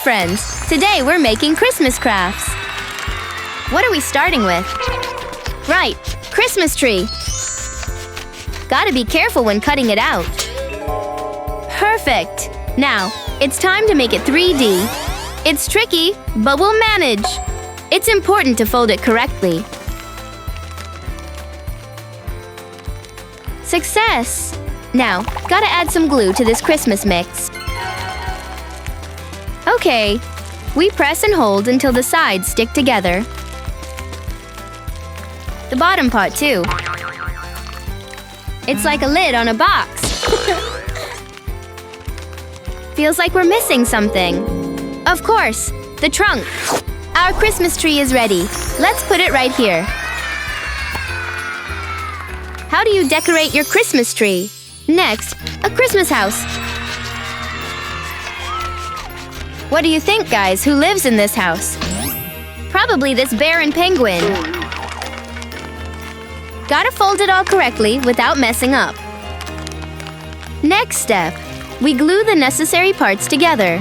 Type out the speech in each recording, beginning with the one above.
friends! Today we're making Christmas crafts. What are we starting with? Right, Christmas tree. Gotta be careful when cutting it out. Perfect! Now, it's time to make it 3D. It's tricky, but we'll manage. It's important to fold it correctly. Success! Now, gotta add some glue to this Christmas mix. Okay, we press and hold until the sides stick together. The bottom part too. It's like a lid on a box. Feels like we're missing something. Of course, the trunk. Our Christmas tree is ready. Let's put it right here. How do you decorate your Christmas tree? Next, a Christmas house. What do you think, guys? Who lives in this house? Probably this bear and penguin. Gotta fold it all correctly without messing up. Next step, we glue the necessary parts together.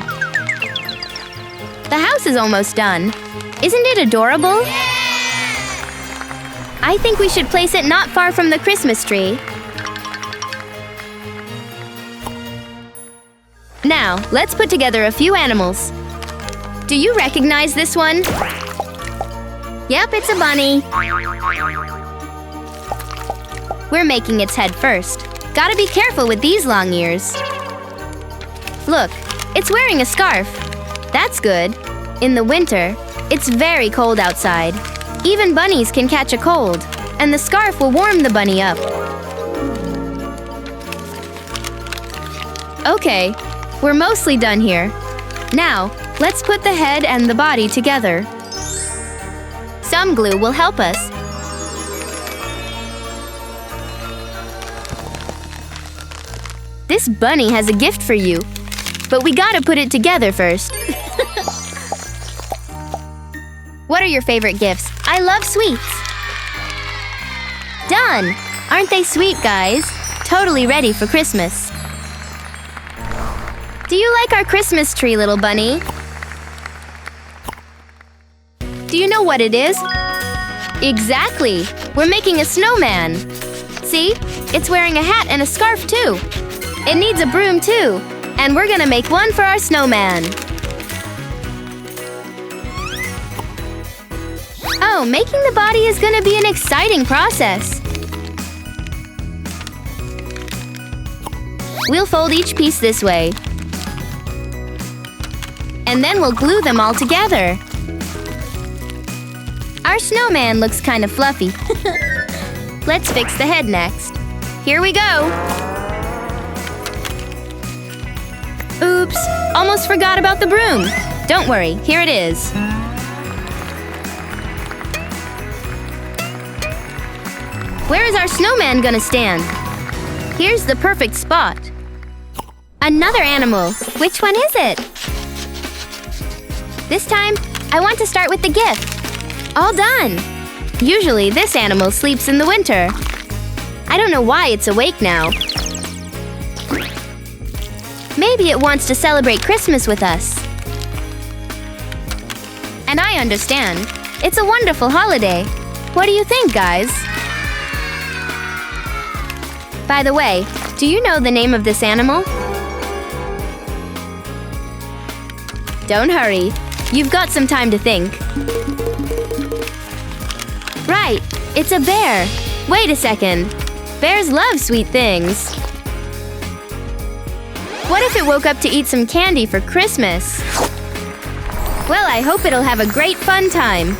The house is almost done. Isn't it adorable? I think we should place it not far from the Christmas tree. Now, let's put together a few animals. Do you recognize this one? Yep, it's a bunny. We're making its head first. Gotta be careful with these long ears. Look, it's wearing a scarf. That's good. In the winter, it's very cold outside. Even bunnies can catch a cold, and the scarf will warm the bunny up. Okay, we're mostly done here. Now, let's put the head and the body together. Some glue will help us. This bunny has a gift for you, but we gotta put it together first. What are your favorite gifts? I love sweets. Done! Aren't they sweet, guys? Totally ready for Christmas. Do you like our Christmas tree, little bunny? Do you know what it is? Exactly! We're making a snowman. See? It's wearing a hat and a scarf, too. It needs a broom, too. And we're gonna make one for our snowman. Oh, making the body is gonna be an exciting process. We'll fold each piece this way. And then we'll glue them all together. Our snowman looks kind of fluffy. Let's fix the head next. Here we go! Oops! Almost forgot about the broom! Don't worry, here it is. Where is our snowman gonna stand? Here's the perfect spot. Another animal! Which one is it? This time, I want to start with the gift. All done! Usually, this animal sleeps in the winter. I don't know why it's awake now. Maybe it wants to celebrate Christmas with us. And I understand. It's a wonderful holiday. What do you think, guys? By the way, do you know the name of this animal? Don't hurry. You've got some time to think. Right, it's a bear. Wait a second. Bears love sweet things. What if it woke up to eat some candy for Christmas? Well, I hope it'll have a great fun time.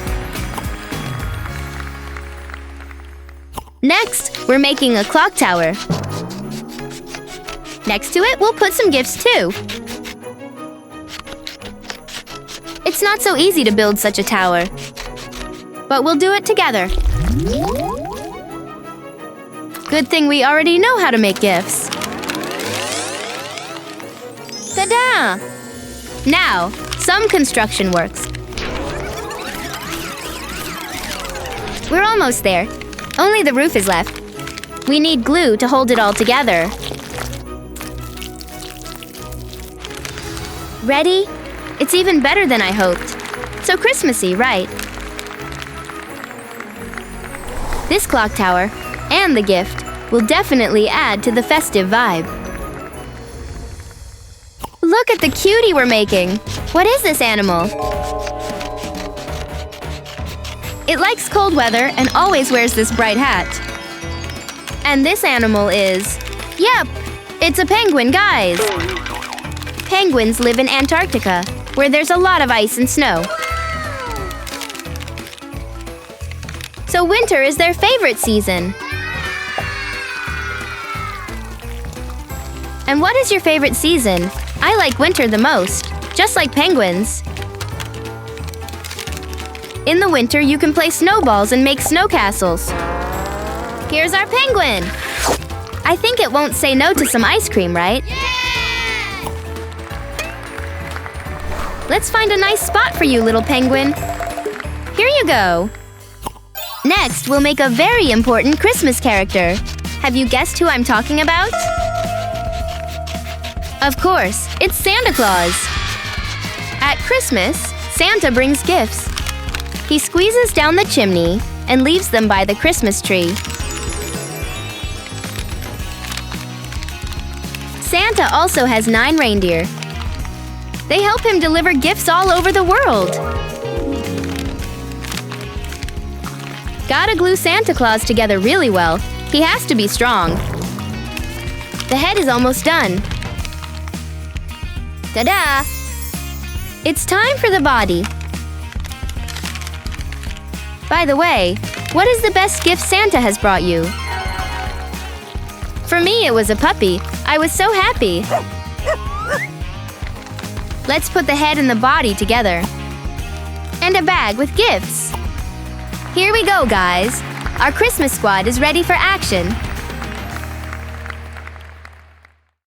Next, we're making a clock tower. Next to it, we'll put some gifts too. It's not so easy to build such a tower. But we'll do it together. Good thing we already know how to make gifts. Ta-da! Now, some construction works. We're almost there. Only the roof is left. We need glue to hold it all together. Ready? It's even better than I hoped. So Christmassy, right? This clock tower and the gift will definitely add to the festive vibe. Look at the cutie we're making! What is this animal? It likes cold weather and always wears this bright hat. And this animal is… Yep! It's a penguin, guys! Penguins live in Antarctica, where there's a lot of ice and snow. So winter is their favorite season. And what is your favorite season? I like winter the most, just like penguins. In the winter, you can play snowballs and make snow castles. Here's our penguin! I think it won't say no to some ice cream, right? Yeah! Let's find a nice spot for you, little penguin. Here you go. Next, we'll make a very important Christmas character. Have you guessed who I'm talking about? Of course, it's Santa Claus. At Christmas, Santa brings gifts. He squeezes down the chimney and leaves them by the Christmas tree. Santa also has 9 reindeer. They help him deliver gifts all over the world. Gotta glue Santa Claus together really well. He has to be strong. The head is almost done. Ta-da! It's time for the body. By the way, what is the best gift Santa has brought you? For me, it was a puppy. I was so happy. Let's put the head and the body together. And a bag with gifts. Here we go, guys. Our Christmas squad is ready for action.